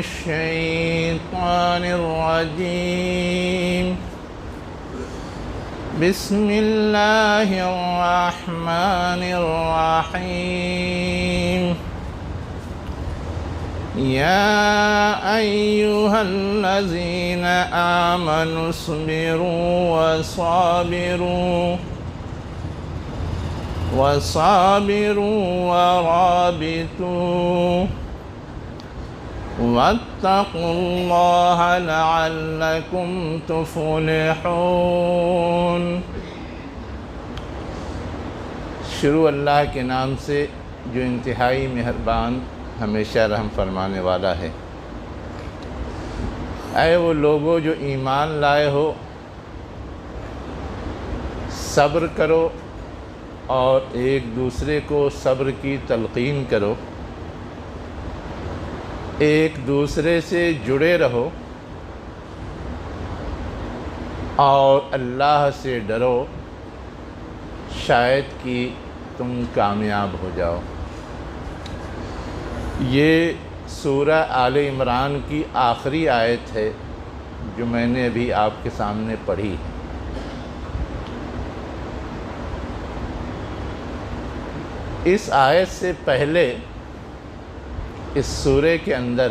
الشيطان الرجيم. بسم الله الرحمن الرحيم. يا أيها الذين آمنوا اصبروا وصابروا ورابطوا واتقوا الله لعلكم تفلحون. شروع اللہ کے نام سے جو انتہائی مہربان ہمیشہ رحم فرمانے والا ہے. اے وہ لوگو جو ایمان لائے ہو، صبر کرو اور ایک دوسرے کو صبر کی تلقین کرو، ایک دوسرے سے جڑے رہو اور اللہ سے ڈرو، شاید کہ تم کامیاب ہو جاؤ. یہ سورہ آل عمران کی آخری آیت ہے جو میں نے ابھی آپ کے سامنے پڑھی. اس آیت سے پہلے اس سورہ کے اندر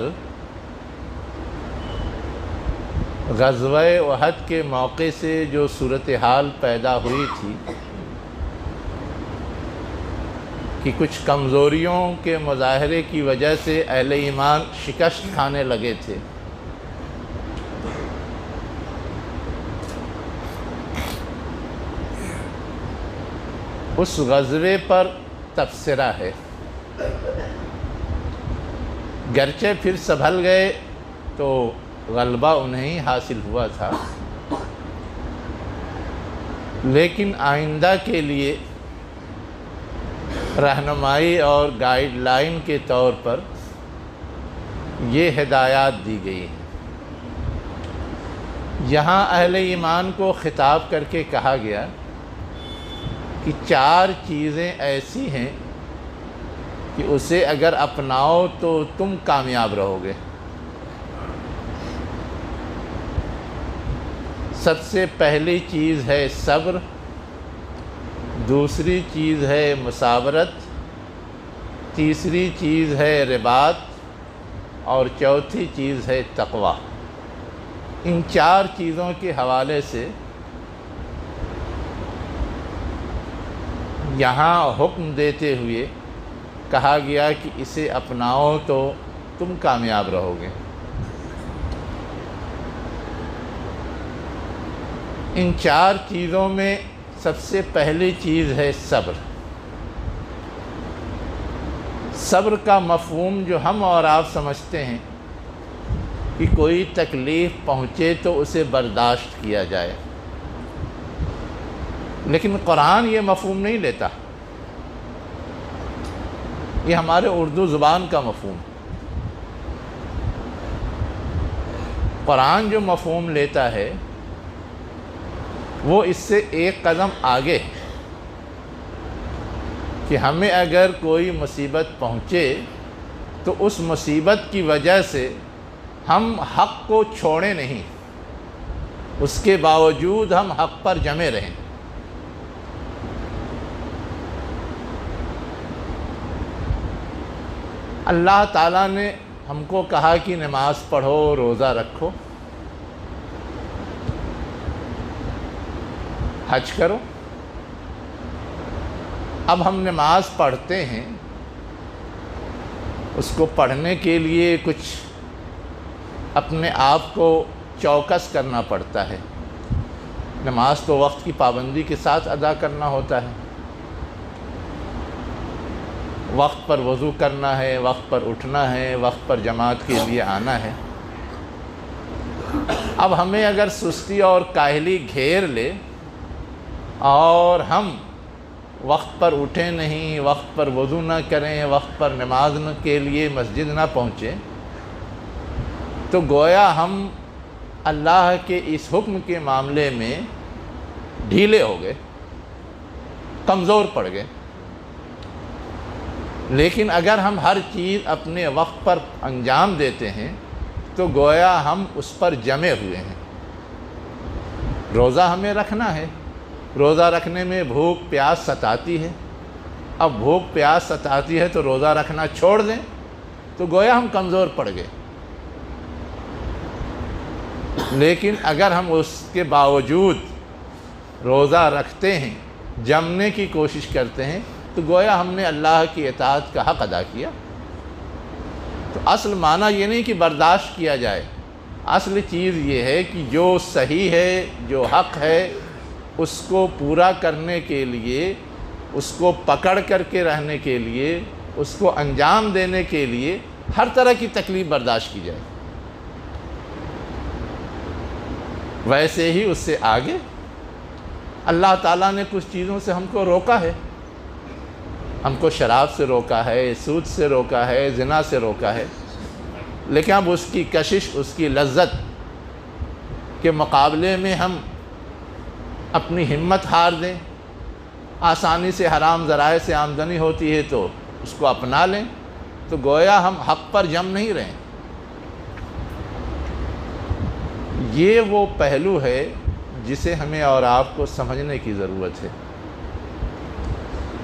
غزوہ احد کے موقع سے جو صورتحال پیدا ہوئی تھی کہ کچھ کمزوریوں کے مظاہرے کی وجہ سے اہل ایمان شکست کھانے لگے تھے. اس غزوے پر تبصرہ ہے. گرچہ پھر سنبھل گئے تو غلبہ انہیں حاصل ہوا تھا، لیکن آئندہ کے لیے رہنمائی اور گائیڈ لائن کے طور پر یہ ہدایات دی گئی ہیں. یہاں اہل ایمان کو خطاب کر کے کہا گیا کہ 4 چیزیں ایسی ہیں کہ اسے اگر اپناؤ تو تم کامیاب رہو گے. سب سے پہلی چیز ہے صبر، دوسری چیز ہے مصابرت، تیسری چیز ہے رباط اور چوتھی چیز ہے تقوی. ان 4 چیزوں کے حوالے سے یہاں حکم دیتے ہوئے کہا گیا کہ اسے اپناؤ تو تم کامیاب رہو گے. ان 4 چیزوں میں سب سے پہلی چیز ہے صبر. صبر کا مفہوم جو ہم اور آپ سمجھتے ہیں کہ کوئی تکلیف پہنچے تو اسے برداشت کیا جائے، لیکن قرآن یہ مفہوم نہیں لیتا. یہ ہمارے اردو زبان کا مفہوم. قرآن جو مفہوم لیتا ہے وہ اس سے ایک قدم آگے ہے کہ ہمیں اگر کوئی مصیبت پہنچے تو اس مصیبت کی وجہ سے ہم حق کو چھوڑیں نہیں، اس کے باوجود ہم حق پر جمے رہیں. اللہ تعالیٰ نے ہم کو کہا کہ نماز پڑھو، روزہ رکھو، حج کرو. اب ہم نماز پڑھتے ہیں، اس کو پڑھنے کے لیے کچھ اپنے آپ کو چوکس کرنا پڑتا ہے. نماز تو وقت کی پابندی کے ساتھ ادا کرنا ہوتا ہے، وقت پر وضو کرنا ہے، وقت پر اٹھنا ہے، وقت پر جماعت کے لیے آنا ہے. اب ہمیں اگر سستی اور کاہلی گھیر لے اور ہم وقت پر اٹھیں نہیں، وقت پر وضو نہ کریں، وقت پر نماز کے لیے مسجد نہ پہنچیں، تو گویا ہم اللہ کے اس حکم کے معاملے میں ڈھیلے ہو گئے، کمزور پڑ گئے. لیکن اگر ہم ہر چیز اپنے وقت پر انجام دیتے ہیں تو گویا ہم اس پر جمے ہوئے ہیں۔ روزہ ہمیں رکھنا ہے، روزہ رکھنے میں بھوک پیاس ستاتی ہے، اب بھوک پیاس ستاتی ہے تو روزہ رکھنا چھوڑ دیں تو گویا ہم کمزور پڑ گئے۔ لیکن اگر ہم اس کے باوجود روزہ رکھتے ہیں، جمنے کی کوشش کرتے ہیں، تو گویا ہم نے اللہ کی اطاعت کا حق ادا کیا۔ تو اصل معنی یہ نہیں کہ برداشت کیا جائے، اصل چیز یہ ہے کہ جو صحیح ہے، جو حق ہے، اس کو پورا کرنے کے لیے، اس کو پکڑ کر کے رہنے کے لیے، اس کو انجام دینے کے لیے ہر طرح کی تکلیف برداشت کی جائے۔ ویسے ہی اس سے آگے اللہ تعالیٰ نے کچھ چیزوں سے ہم کو روکا ہے، ہم کو شراب سے روکا ہے، سود سے روکا ہے، زنا سے روکا ہے، لیکن اب اس کی کشش، اس کی لذت کے مقابلے میں ہم اپنی ہمت ہار دیں، آسانی سے حرام ذرائع سے آمدنی ہوتی ہے تو اس کو اپنا لیں، تو گویا ہم حق پر جم نہیں رہے۔ یہ وہ پہلو ہے جسے ہمیں اور آپ کو سمجھنے کی ضرورت ہے۔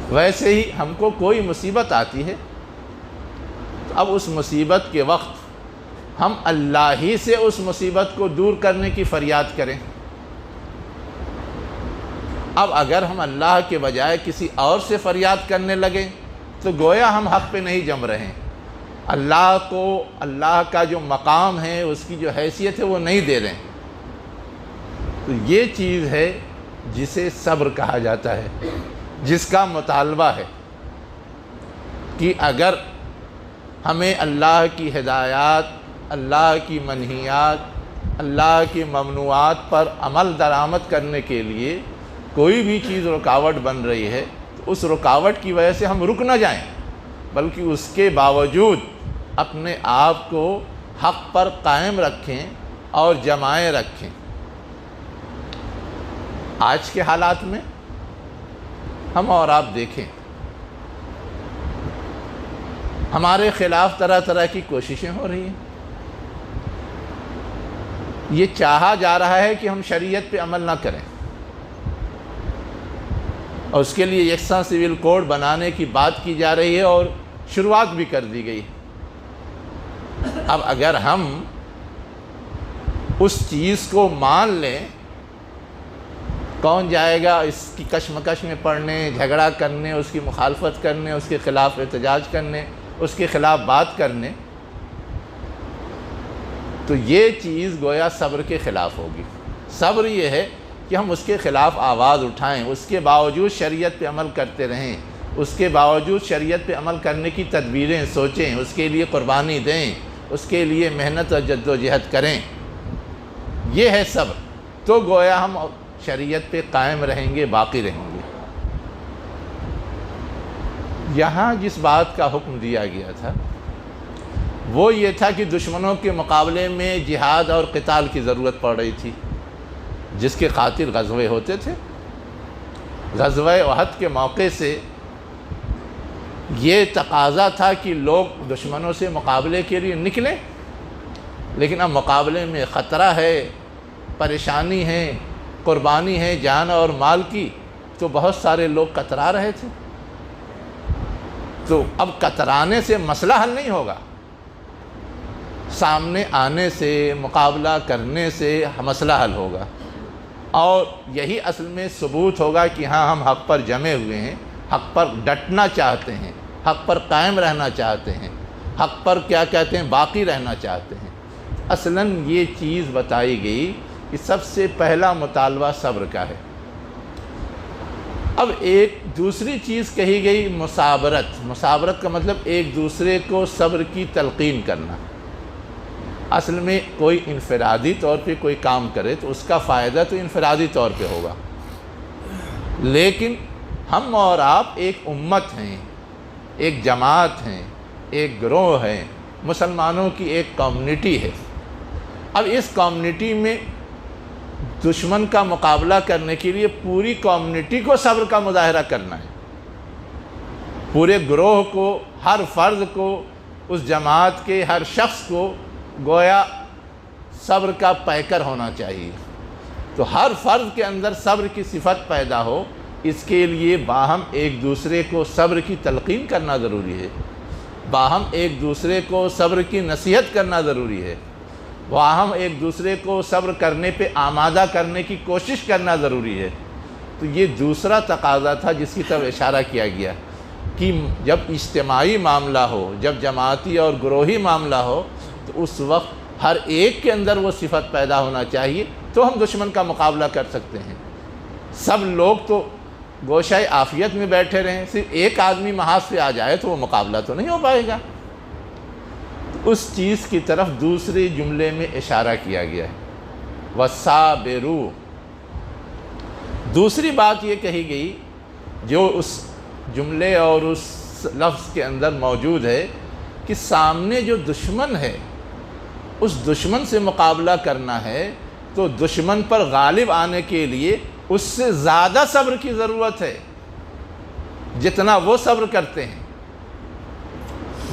ویسے ہی ہم کو کوئی مصیبت آتی ہے تو اب اس مصیبت کے وقت ہم اللہ ہی سے اس مصیبت کو دور کرنے کی فریاد کریں۔ اب اگر ہم اللہ کے بجائے کسی اور سے فریاد کرنے لگیں تو گویا ہم حق پہ نہیں جم رہے ہیں، اللہ کو اللہ کا جو مقام ہے، اس کی جو حیثیت ہے وہ نہیں دے رہے ہیں۔ تو یہ چیز ہے جسے صبر کہا جاتا ہے، جس کا مطالبہ ہے کہ اگر ہمیں اللہ کی ہدایات، اللہ کی منہیات، اللہ کی ممنوعات پر عمل درآمد کرنے کے لیے کوئی بھی چیز رکاوٹ بن رہی ہے تو اس رکاوٹ کی وجہ سے ہم رک نہ جائیں، بلکہ اس کے باوجود اپنے آپ کو حق پر قائم رکھیں اور جمائے رکھیں۔ آج کے حالات میں ہم اور آپ دیکھیں، ہمارے خلاف طرح طرح کی کوششیں ہو رہی ہیں۔ یہ چاہا جا رہا ہے کہ ہم شریعت پہ عمل نہ کریں، اور اس کے لیے یکساں سول کوڈ بنانے کی بات کی جا رہی ہے اور شروعات بھی کر دی گئی۔ اب اگر ہم اس چیز کو مان لیں، کون جائے گا اس کی کشمکش میں پڑھنے، جھگڑا کرنے، اس کی مخالفت کرنے، اس کے خلاف احتجاج کرنے، اس کے خلاف بات کرنے؟ تو یہ چیز گویا صبر کے خلاف ہوگی۔ صبر یہ ہے کہ ہم اس کے خلاف آواز اٹھائیں، اس کے باوجود شریعت پہ عمل کرتے رہیں، اس کے باوجود شریعت پہ عمل کرنے کی تدبیریں سوچیں، اس کے لیے قربانی دیں، اس کے لیے محنت اور جد و جہد کریں۔ یہ ہے صبر، تو گویا ہم شریعت پہ قائم رہیں گے، باقی رہیں گے۔ یہاں جس بات کا حکم دیا گیا تھا وہ یہ تھا کہ دشمنوں کے مقابلے میں جہاد اور قتال کی ضرورت پڑ رہی تھی، جس کے خاطر غزوے ہوتے تھے۔ غزوہ احد کے موقع سے یہ تقاضا تھا کہ لوگ دشمنوں سے مقابلے کے لیے نکلیں، لیکن اب مقابلے میں خطرہ ہے، پریشانی ہے، قربانی ہے جان اور مال کی، تو بہت سارے لوگ کترا رہے تھے۔ تو اب کترانے سے مسئلہ حل نہیں ہوگا، سامنے آنے سے، مقابلہ کرنے سے مسئلہ حل ہوگا، اور یہی اصل میں ثبوت ہوگا کہ ہاں ہم حق پر جمے ہوئے ہیں، حق پر ڈٹنا چاہتے ہیں، حق پر قائم رہنا چاہتے ہیں، حق پر کیا کہتے ہیں باقی رہنا چاہتے ہیں۔ اصلاً یہ چیز بتائی گئی کہ سب سے پہلا مطالبہ صبر کا ہے۔ اب ایک دوسری چیز کہی گئی مصابرت۔ مصابرت کا مطلب ایک دوسرے کو صبر کی تلقین کرنا۔ اصل میں کوئی انفرادی طور پہ کوئی کام کرے تو اس کا فائدہ تو انفرادی طور پہ ہوگا، لیکن ہم اور آپ ایک امت ہیں، ایک جماعت ہیں، ایک گروہ ہیں، مسلمانوں کی ایک کمیونٹی ہے۔ اب اس کمیونٹی میں دشمن کا مقابلہ کرنے کے لیے پوری کمیونٹی کو صبر کا مظاہرہ کرنا ہے، پورے گروہ کو، ہر فرد کو، اس جماعت کے ہر شخص کو گویا صبر کا پیکر ہونا چاہیے۔ تو ہر فرد کے اندر صبر کی صفت پیدا ہو، اس کے لیے باہم ایک دوسرے کو صبر کی تلقین کرنا ضروری ہے، باہم ایک دوسرے کو صبر کی نصیحت کرنا ضروری ہے، باہم ایک دوسرے کو صبر کرنے پہ آمادہ کرنے کی کوشش کرنا ضروری ہے۔ تو یہ دوسرا تقاضا تھا جس کی طرف اشارہ کیا گیا کہ جب اجتماعی معاملہ ہو، جب جماعتی اور گروہی معاملہ ہو، تو اس وقت ہر ایک کے اندر وہ صفت پیدا ہونا چاہیے، تو ہم دشمن کا مقابلہ کر سکتے ہیں۔ سب لوگ تو گوشہ عافیت میں بیٹھے رہیں، صرف ایک آدمی محاذ پہ آ جائے تو وہ مقابلہ تو نہیں ہو پائے گا۔ اس چیز کی طرف دوسرے جملے میں اشارہ کیا گیا ہے، وَالصَّابِرُ۔ دوسری بات یہ کہی گئی جو اس جملے اور اس لفظ کے اندر موجود ہے کہ سامنے جو دشمن ہے، اس دشمن سے مقابلہ کرنا ہے تو دشمن پر غالب آنے کے لیے اس سے زیادہ صبر کی ضرورت ہے جتنا وہ صبر کرتے ہیں۔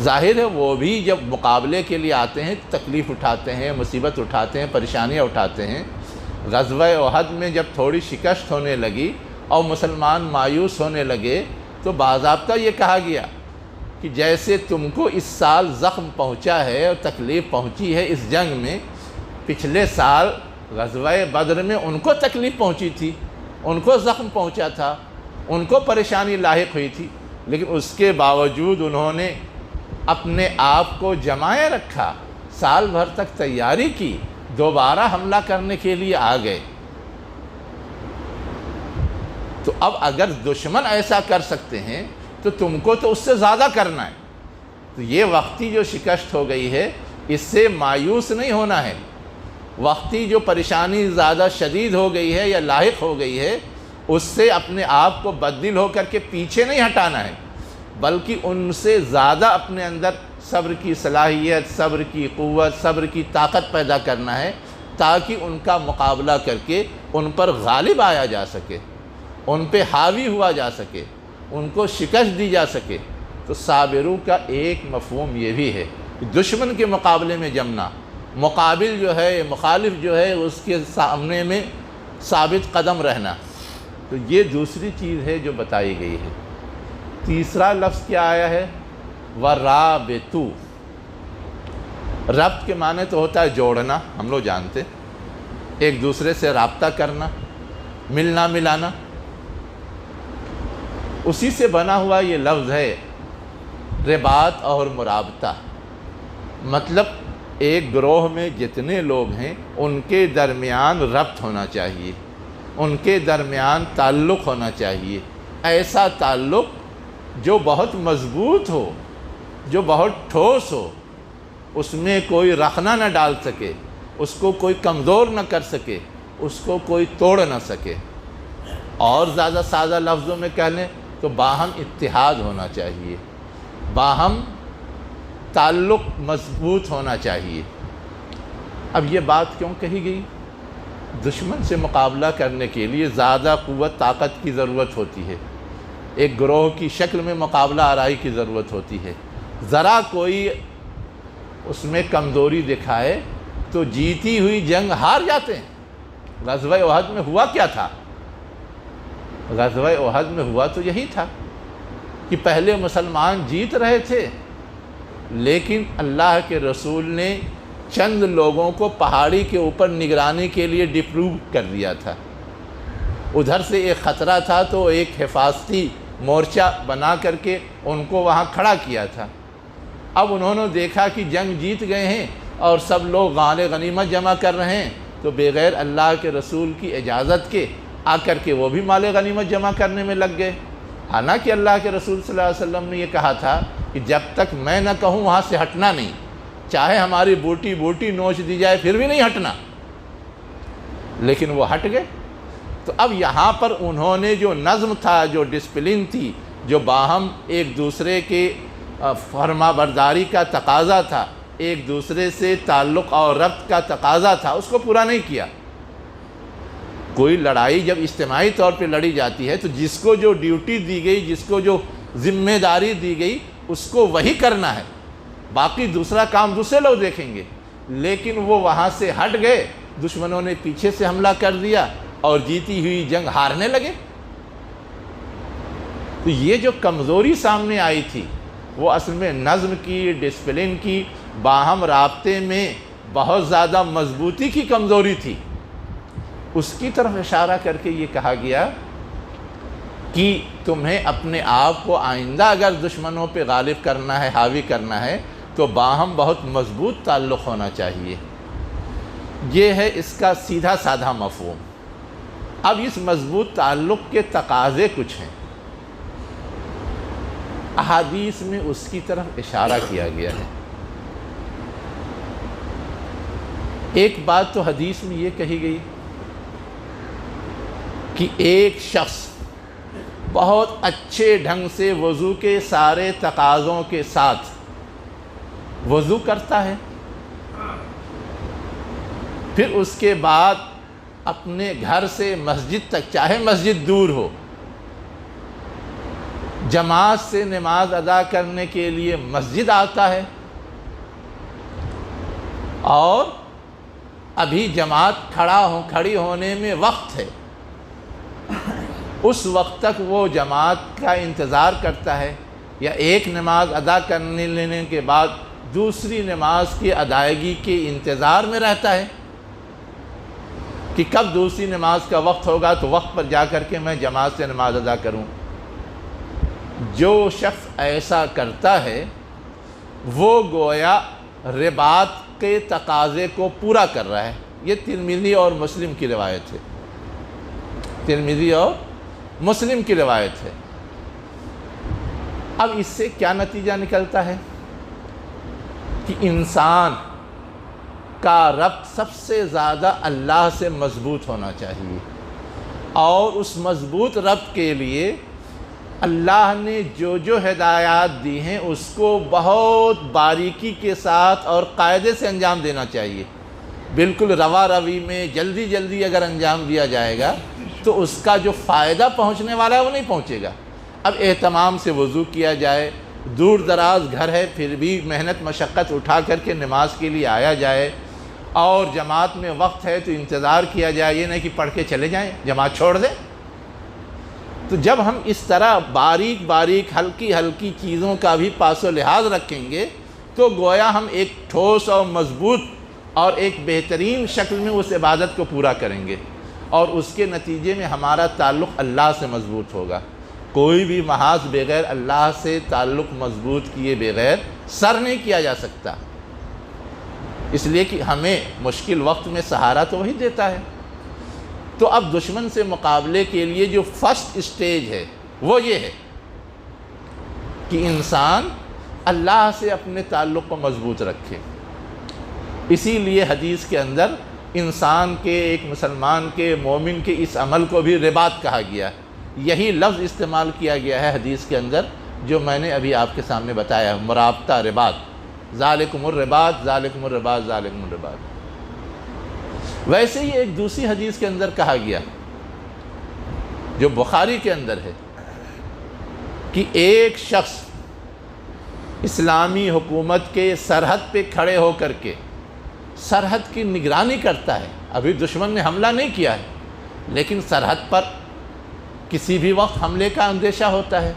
ظاہر ہے وہ بھی جب مقابلے کے لیے آتے ہیں تکلیف اٹھاتے ہیں، مصیبت اٹھاتے ہیں، پریشانیاں اٹھاتے ہیں۔ غزوہ احد میں جب تھوڑی شکست ہونے لگی اور مسلمان مایوس ہونے لگے تو باضابطہ یہ کہا گیا کہ جیسے تم کو اس سال زخم پہنچا ہے اور تکلیف پہنچی ہے اس جنگ میں، پچھلے سال غزوہ بدر میں ان کو تکلیف پہنچی تھی، ان کو زخم پہنچا تھا، ان کو پریشانی لاحق ہوئی تھی، لیکن اس کے باوجود انہوں نے اپنے آپ کو جمائے رکھا، سال بھر تک تیاری کی، دوبارہ حملہ کرنے کے لیے آ گئے۔ تو اب اگر دشمن ایسا کر سکتے ہیں تو تم کو تو اس سے زیادہ کرنا ہے۔ تو یہ وقتی جو شکست ہو گئی ہے اس سے مایوس نہیں ہونا ہے، وقتی جو پریشانی زیادہ شدید ہو گئی ہے یا لاحق ہو گئی ہے اس سے اپنے آپ کو بددل ہو کر کے پیچھے نہیں ہٹانا ہے، بلکہ ان سے زیادہ اپنے اندر صبر کی صلاحیت، صبر کی قوت، صبر کی طاقت پیدا کرنا ہے تاکہ ان کا مقابلہ کر کے ان پر غالب آیا جا سکے، ان پہ حاوی ہوا جا سکے، ان کو شکست دی جا سکے۔ تو صابرو کا ایک مفہوم یہ بھی ہے کہ دشمن کے مقابلے میں جمنا، مقابل جو ہے، مخالف جو ہے اس کے سامنے میں ثابت قدم رہنا۔ تو یہ دوسری چیز ہے جو بتائی گئی ہے۔ تیسرا لفظ کیا آیا ہے؟ وَرَابِطُ۔ ربط کے معنی تو ہوتا ہے جوڑنا، ہم لوگ جانتے، ایک دوسرے سے رابطہ کرنا، ملنا ملانا، اسی سے بنا ہوا یہ لفظ ہے رباط اور مرابطہ۔ مطلب ایک گروہ میں جتنے لوگ ہیں ان کے درمیان ربط ہونا چاہیے، ان کے درمیان تعلق ہونا چاہیے، ایسا تعلق جو بہت مضبوط ہو، جو بہت ٹھوس ہو، اس میں کوئی رخنا نہ ڈال سکے، اس کو کوئی کمزور نہ کر سکے، اس کو کوئی توڑ نہ سکے۔ اور زیادہ سادہ لفظوں میں کہہ لیں تو باہم اتحاد ہونا چاہیے، باہم تعلق مضبوط ہونا چاہیے۔ اب یہ بات کیوں کہی گئی؟ دشمن سے مقابلہ کرنے کے لیے زیادہ قوت طاقت کی ضرورت ہوتی ہے، ایک گروہ کی شکل میں مقابلہ آرائی کی ضرورت ہوتی ہے۔ ذرا کوئی اس میں کمزوری دکھائے تو جیتی ہوئی جنگ ہار جاتے ہیں۔ غزوہ احد میں ہوا کیا تھا؟ غزوہ احد میں ہوا تو یہی تھا کہ پہلے مسلمان جیت رہے تھے، لیکن اللہ کے رسول نے چند لوگوں کو پہاڑی کے اوپر نگرانی کے لیے ڈپلو کر دیا تھا۔ ادھر سے ایک خطرہ تھا تو ایک حفاظتی مورچہ بنا کر کے ان کو وہاں کھڑا کیا تھا۔ اب انہوں نے دیکھا کہ جنگ جیت گئے ہیں اور سب لوگ مال غنیمت جمع کر رہے ہیں، تو بغیر اللہ کے رسول کی اجازت کے آ کر کے وہ بھی مال غنیمت جمع کرنے میں لگ گئے۔ حالانکہ اللہ کے رسول صلی اللہ علیہ وسلم نے یہ کہا تھا کہ جب تک میں نہ کہوں وہاں سے ہٹنا نہیں، چاہے ہماری بوٹی بوٹی نوچ دی جائے پھر بھی نہیں ہٹنا، لیکن وہ ہٹ گئے۔ تو اب یہاں پر انہوں نے جو نظم تھا، جو ڈسپلن تھی، جو باہم ایک دوسرے کے فرما برداری کا تقاضا تھا، ایک دوسرے سے تعلق اور ربط کا تقاضا تھا، اس کو پورا نہیں کیا۔ کوئی لڑائی جب اجتماعی طور پہ لڑی جاتی ہے تو جس کو جو ڈیوٹی دی گئی، جس کو جو ذمہ داری دی گئی، اس کو وہی کرنا ہے، باقی دوسرا کام دوسرے لوگ دیکھیں گے۔ لیکن وہ وہاں سے ہٹ گئے، دشمنوں نے پیچھے سے حملہ کر دیا اور جیتی ہوئی جنگ ہارنے لگے۔ تو یہ جو کمزوری سامنے آئی تھی وہ اصل میں نظم کی، ڈسپلن کی، باہم رابطے میں بہت زیادہ مضبوطی کی کمزوری تھی۔ اس کی طرف اشارہ کر کے یہ کہا گیا کہ تمہیں اپنے آپ کو آئندہ اگر دشمنوں پہ غالب کرنا ہے، حاوی کرنا ہے، تو باہم بہت مضبوط تعلق ہونا چاہیے۔ یہ ہے اس کا سیدھا سادھا مفہوم۔ اب اس مضبوط تعلق کے تقاضے کچھ ہیں، احادیث میں اس کی طرف اشارہ کیا گیا ہے۔ ایک بات تو حدیث میں یہ کہی گئی کہ ایک شخص بہت اچھے ڈھنگ سے وضو کے سارے تقاضوں کے ساتھ وضو کرتا ہے، پھر اس کے بعد اپنے گھر سے مسجد تک، چاہے مسجد دور ہو، جماعت سے نماز ادا کرنے کے لیے مسجد آتا ہے، اور ابھی جماعت کھڑی ہونے میں وقت ہے، اس وقت تک وہ جماعت کا انتظار کرتا ہے، یا ایک نماز ادا کرنے لینے کے بعد دوسری نماز کی ادائیگی کے انتظار میں رہتا ہے کہ کب دوسری نماز کا وقت ہوگا تو وقت پر جا کر کے میں جماعت سے نماز ادا کروں۔ جو شخص ایسا کرتا ہے وہ گویا رباط کے تقاضے کو پورا کر رہا ہے۔ یہ ترمذی اور مسلم کی روایت ہے، ترمذی اور مسلم کی روایت ہے۔ اب اس سے کیا نتیجہ نکلتا ہے کہ انسان کا ربط سب سے زیادہ اللہ سے مضبوط ہونا چاہیے، اور اس مضبوط ربط کے لیے اللہ نے جو جو ہدایات دی ہیں اس کو بہت باریکی کے ساتھ اور قاعدے سے انجام دینا چاہیے۔ بالکل روا روی میں جلدی جلدی اگر انجام دیا جائے گا تو اس کا جو فائدہ پہنچنے والا ہے وہ نہیں پہنچے گا۔ اب اہتمام سے وضو کیا جائے، دور دراز گھر ہے پھر بھی محنت مشقت اٹھا کر کے نماز کے لیے آیا جائے، اور جماعت میں وقت ہے تو انتظار کیا جائے، یہ نہیں کہ پڑھ کے چلے جائیں جماعت چھوڑ دیں۔ تو جب ہم اس طرح باریک باریک ہلکی ہلکی چیزوں کا بھی پاس و لحاظ رکھیں گے تو گویا ہم ایک ٹھوس اور مضبوط اور ایک بہترین شکل میں اس عبادت کو پورا کریں گے، اور اس کے نتیجے میں ہمارا تعلق اللہ سے مضبوط ہوگا۔ کوئی بھی محاذ بغیر اللہ سے تعلق مضبوط کیے بغیر سر نہیں کیا جا سکتا، اس لیے کہ ہمیں مشکل وقت میں سہارا تو وہی دیتا ہے۔ تو اب دشمن سے مقابلے کے لیے جو فرسٹ اسٹیج ہے وہ یہ ہے کہ انسان اللہ سے اپنے تعلق کو مضبوط رکھے۔ اسی لیے حدیث کے اندر انسان کے، ایک مسلمان کے، مومن کے اس عمل کو بھی رباط کہا گیا ہے۔ یہی لفظ استعمال کیا گیا ہے حدیث کے اندر جو میں نے ابھی آپ کے سامنے بتایا، مرابطہ، رباط، ذالکم الرباط، ذالکم الرباط، ذالکم الرباط۔ ویسے ہی ایک دوسری حدیث کے اندر کہا گیا جو بخاری کے اندر ہے کہ ایک شخص اسلامی حکومت کے سرحد پہ کھڑے ہو کر کے سرحد کی نگرانی کرتا ہے۔ ابھی دشمن نے حملہ نہیں کیا ہے لیکن سرحد پر کسی بھی وقت حملے کا اندیشہ ہوتا ہے،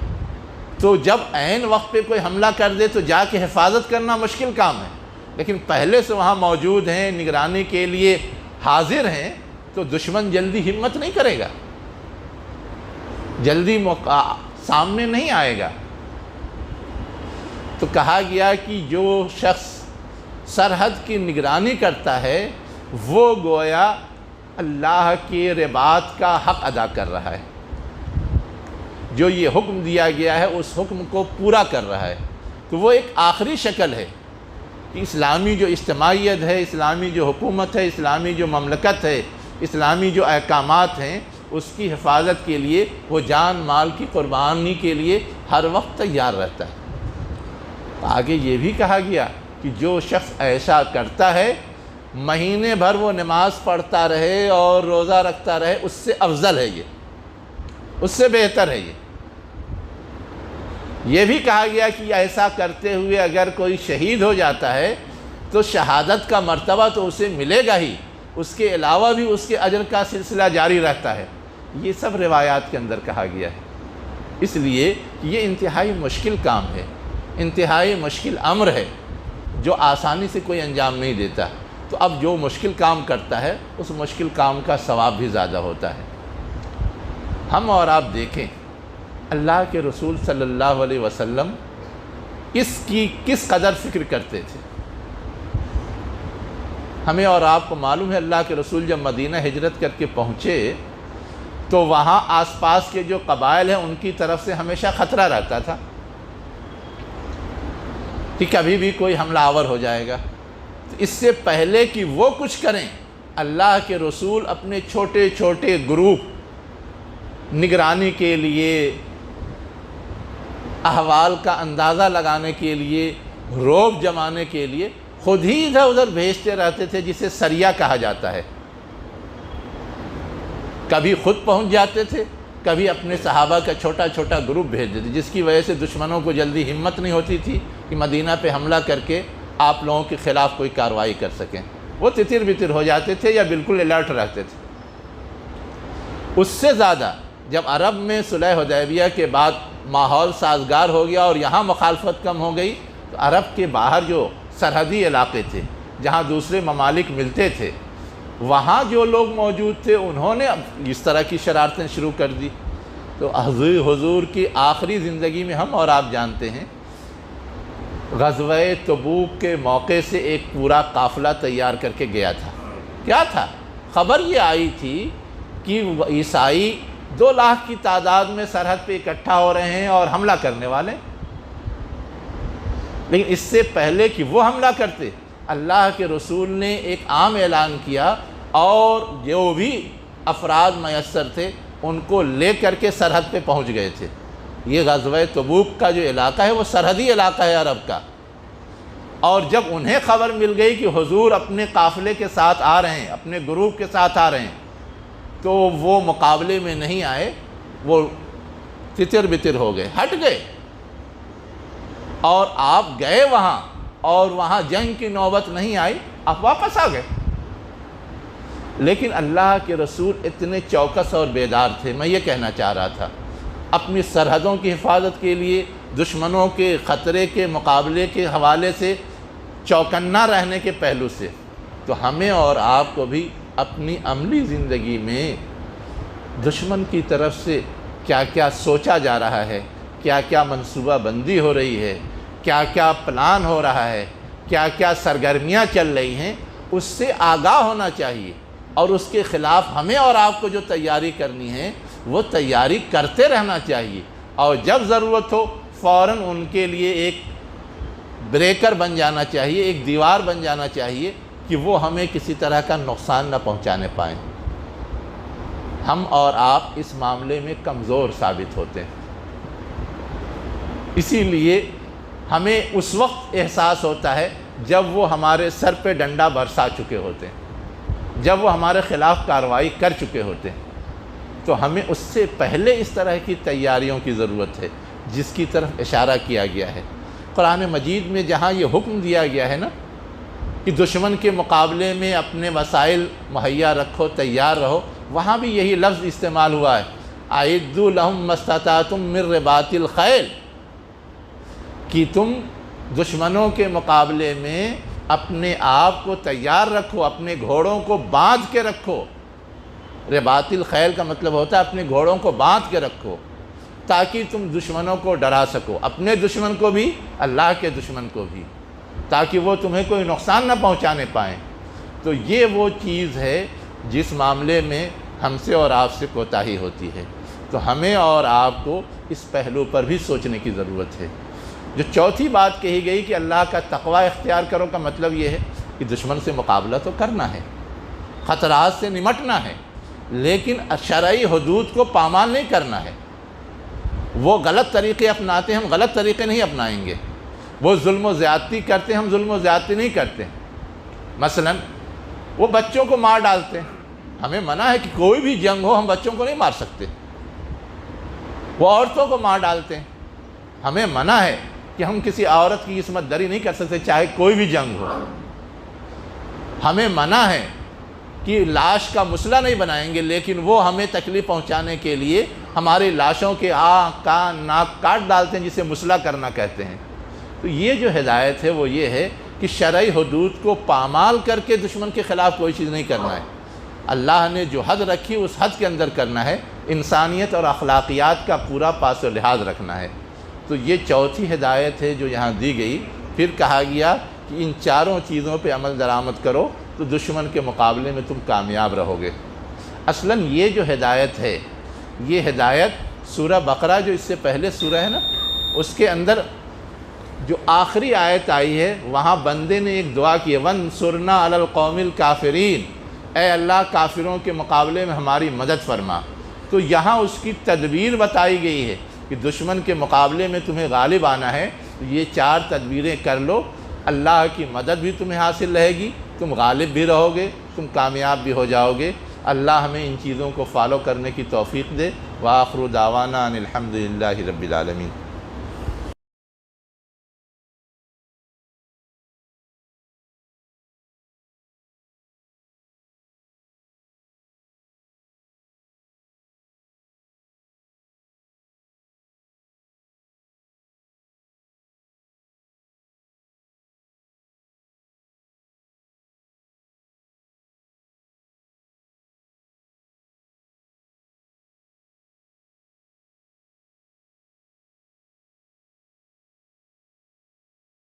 تو جب عین وقت پہ کوئی حملہ کر دے تو جا کے حفاظت کرنا مشکل کام ہے، لیکن پہلے سے وہاں موجود ہیں، نگرانی کے لیے حاضر ہیں، تو دشمن جلدی ہمت نہیں کرے گا، جلدی سامنے نہیں آئے گا۔ تو کہا گیا کہ جو شخص سرحد کی نگرانی کرتا ہے وہ گویا اللہ کے رباط کا حق ادا کر رہا ہے، جو یہ حکم دیا گیا ہے اس حکم کو پورا کر رہا ہے۔ تو وہ ایک آخری شکل ہے کہ اسلامی جو اجتماعیت ہے، اسلامی جو حکومت ہے، اسلامی جو مملکت ہے، اسلامی جو احکامات ہیں، اس کی حفاظت کے لیے وہ جان مال کی قربانی کے لیے ہر وقت تیار رہتا ہے۔ آگے یہ بھی کہا گیا کہ جو شخص ایسا کرتا ہے مہینے بھر وہ نماز پڑھتا رہے اور روزہ رکھتا رہے، اس سے افضل ہے، اس سے بہتر ہے۔ یہ بھی کہا گیا کہ ایسا کرتے ہوئے اگر کوئی شہید ہو جاتا ہے تو شہادت کا مرتبہ تو اسے ملے گا ہی، اس کے علاوہ بھی اس کے اجر کا سلسلہ جاری رہتا ہے۔ یہ سب روایات کے اندر کہا گیا ہے۔ اس لیے یہ انتہائی مشکل کام ہے، انتہائی مشکل امر ہے، جو آسانی سے کوئی انجام نہیں دیتا۔ تو اب جو مشکل کام کرتا ہے اس مشکل کام کا ثواب بھی زیادہ ہوتا ہے۔ ہم اور آپ دیکھیں اللہ کے رسول صلی اللہ علیہ وسلم اس کی کس قدر فکر کرتے تھے۔ ہمیں اور آپ کو معلوم ہے اللہ کے رسول جب مدینہ ہجرت کر کے پہنچے تو وہاں آس پاس کے جو قبائل ہیں ان کی طرف سے ہمیشہ خطرہ رہتا تھا کہ کبھی بھی کوئی حملہ آور ہو جائے گا۔ تو اس سے پہلے کہ وہ کچھ کریں، اللہ کے رسول اپنے چھوٹے چھوٹے گروپ نگرانی کے لیے، احوال کا اندازہ لگانے کے لیے، روب جمانے کے لیے خود ہی ادھر ادھر بھیجتے رہتے تھے، جسے سریہ کہا جاتا ہے۔ کبھی خود پہنچ جاتے تھے، کبھی اپنے صحابہ کا چھوٹا چھوٹا گروپ بھیج دیتے، جس کی وجہ سے دشمنوں کو جلدی ہمت نہیں ہوتی تھی کہ مدینہ پہ حملہ کر کے آپ لوگوں کے خلاف کوئی کارروائی کر سکیں۔ وہ تتر بتر ہو جاتے تھے یا بالکل الرٹ رہتے تھے۔ اس سے زیادہ جب عرب میں صلح حدیبیہ کے بعد ماحول سازگار ہو گیا اور یہاں مخالفت کم ہو گئی، تو عرب کے باہر جو سرحدی علاقے تھے جہاں دوسرے ممالک ملتے تھے، وہاں جو لوگ موجود تھے انہوں نے اس طرح کی شرارتیں شروع کر دی۔ تو حضور کی آخری زندگی میں ہم اور آپ جانتے ہیں غزوہ تبوک کے موقع سے ایک پورا قافلہ تیار کر کے گیا تھا۔ کیا تھا؟ خبر یہ آئی تھی کہ عیسائی 2 لاکھ کی تعداد میں سرحد پہ اکٹھا ہو رہے ہیں اور حملہ کرنے والے۔ لیکن اس سے پہلے کہ وہ حملہ کرتے، اللہ کے رسول نے ایک عام اعلان کیا اور جو بھی افراد میسر تھے ان کو لے کر کے سرحد پہ پہنچ گئے تھے۔ یہ غزوہ تبوک کا جو علاقہ ہے وہ سرحدی علاقہ ہے عرب کا، اور جب انہیں خبر مل گئی کہ حضور اپنے قافلے کے ساتھ آ رہے ہیں، اپنے گروپ کے ساتھ آ رہے ہیں، تو وہ مقابلے میں نہیں آئے، وہ تتر بتر ہو گئے، ہٹ گئے، اور آپ گئے وہاں اور وہاں جنگ کی نوبت نہیں آئی، آپ واپس آ گئے۔ لیکن اللہ کے رسول اتنے چوکس اور بیدار تھے۔ میں یہ کہنا چاہ رہا تھا، اپنی سرحدوں کی حفاظت کے لیے دشمنوں کے خطرے کے مقابلے کے حوالے سے چوکنا رہنے کے پہلو سے، تو ہمیں اور آپ کو بھی اپنی عملی زندگی میں دشمن کی طرف سے کیا کیا سوچا جا رہا ہے، کیا کیا منصوبہ بندی ہو رہی ہے، کیا کیا پلان ہو رہا ہے، کیا کیا سرگرمیاں چل رہی ہیں، اس سے آگاہ ہونا چاہیے، اور اس کے خلاف ہمیں اور آپ کو جو تیاری کرنی ہے وہ تیاری کرتے رہنا چاہیے، اور جب ضرورت ہو فوراً ان کے لیے ایک بریکر بن جانا چاہیے، ایک دیوار بن جانا چاہیے کہ وہ ہمیں کسی طرح کا نقصان نہ پہنچانے پائیں۔ ہم اور آپ اس معاملے میں کمزور ثابت ہوتے ہیں، اسی لیے ہمیں اس وقت احساس ہوتا ہے جب وہ ہمارے سر پہ ڈنڈا برسا چکے ہوتے ہیں، جب وہ ہمارے خلاف کارروائی کر چکے ہوتے ہیں، تو ہمیں اس سے پہلے اس طرح کی تیاریوں کی ضرورت ہے جس کی طرف اشارہ کیا گیا ہے۔ قرآن مجید میں جہاں یہ حکم دیا گیا ہے نا کہ دشمن کے مقابلے میں اپنے وسائل مہیا رکھو، تیار رہو، وہاں بھی یہی لفظ استعمال ہوا ہے، اعدوا لهم ما استطعتم من رباط الخیل، کہ تم دشمنوں کے مقابلے میں اپنے آپ کو تیار رکھو، اپنے گھوڑوں کو باندھ کے رکھو۔ رباط الخیل کا مطلب ہوتا ہے اپنے گھوڑوں کو باندھ کے رکھو تاکہ تم دشمنوں کو ڈرا سکو، اپنے دشمن کو بھی، اللہ کے دشمن کو بھی، تاکہ وہ تمہیں کوئی نقصان نہ پہنچانے پائیں۔ تو یہ وہ چیز ہے جس معاملے میں ہم سے اور آپ سے کوتاہی ہوتی ہے، تو ہمیں اور آپ کو اس پہلو پر بھی سوچنے کی ضرورت ہے۔ جو چوتھی بات کہی گئی کہ اللہ کا تقوی اختیار کرو کا مطلب یہ ہے کہ دشمن سے مقابلہ تو کرنا ہے، خطرات سے نمٹنا ہے، لیکن شرعی حدود کو پامال نہیں کرنا ہے۔ وہ غلط طریقے اپناتے ہیں، ہم غلط طریقے نہیں اپنائیں گے۔ وہ ظلم و زیادتی کرتے ہیں، ہم ظلم و زیادتی نہیں کرتے۔ مثلا وہ بچوں کو مار ڈالتے ہیں، ہمیں منع ہے کہ کوئی بھی جنگ ہو ہم بچوں کو نہیں مار سکتے۔ وہ عورتوں کو مار ڈالتے ہیں، ہمیں منع ہے کہ ہم کسی عورت کی عصمت دری نہیں کر سکتے چاہے کوئی بھی جنگ ہو۔ ہمیں منع ہے کہ لاش کا مسئلہ نہیں بنائیں گے، لیکن وہ ہمیں تکلیف پہنچانے کے لیے ہماری لاشوں کے آنکھ کان ناک کاٹ ڈالتے ہیں، جسے مسئلہ کرنا کہتے ہیں۔ تو یہ جو ہدایت ہے وہ یہ ہے کہ شرعی حدود کو پامال کر کے دشمن کے خلاف کوئی چیز نہیں کرنا ہے۔ اللہ نے جو حد رکھی اس حد کے اندر کرنا ہے، انسانیت اور اخلاقیات کا پورا پاس و لحاظ رکھنا ہے۔ تو یہ چوتھی ہدایت ہے جو یہاں دی گئی۔ پھر کہا گیا کہ ان چاروں چیزوں پہ عمل درآمد کرو تو دشمن کے مقابلے میں تم کامیاب رہو گے۔ اصلاً یہ جو ہدایت ہے، یہ ہدایت سورہ بقرہ جو اس سے پہلے سورہ ہے نا، اس کے اندر جو آخری آیت آئی ہے، وہاں بندے نے ایک دعا کی ہے، وَانصُرْنَا عَلَى الْقَوْمِ الْكَافِرِينَ، اے اللہ کافروں کے مقابلے میں ہماری مدد فرما۔ تو یہاں اس کی تدبیر بتائی گئی ہے کہ دشمن کے مقابلے میں تمہیں غالب آنا ہے، تو یہ چار تدبیریں کر لو، اللہ کی مدد بھی تمہیں حاصل رہے گی، تم غالب بھی رہو گے، تم کامیاب بھی ہو جاؤ گے۔ اللہ ہمیں ان چیزوں کو فالو کرنے کی توفیق دے۔ وآخر دعوانا ان الحمد للہ رب العالمین۔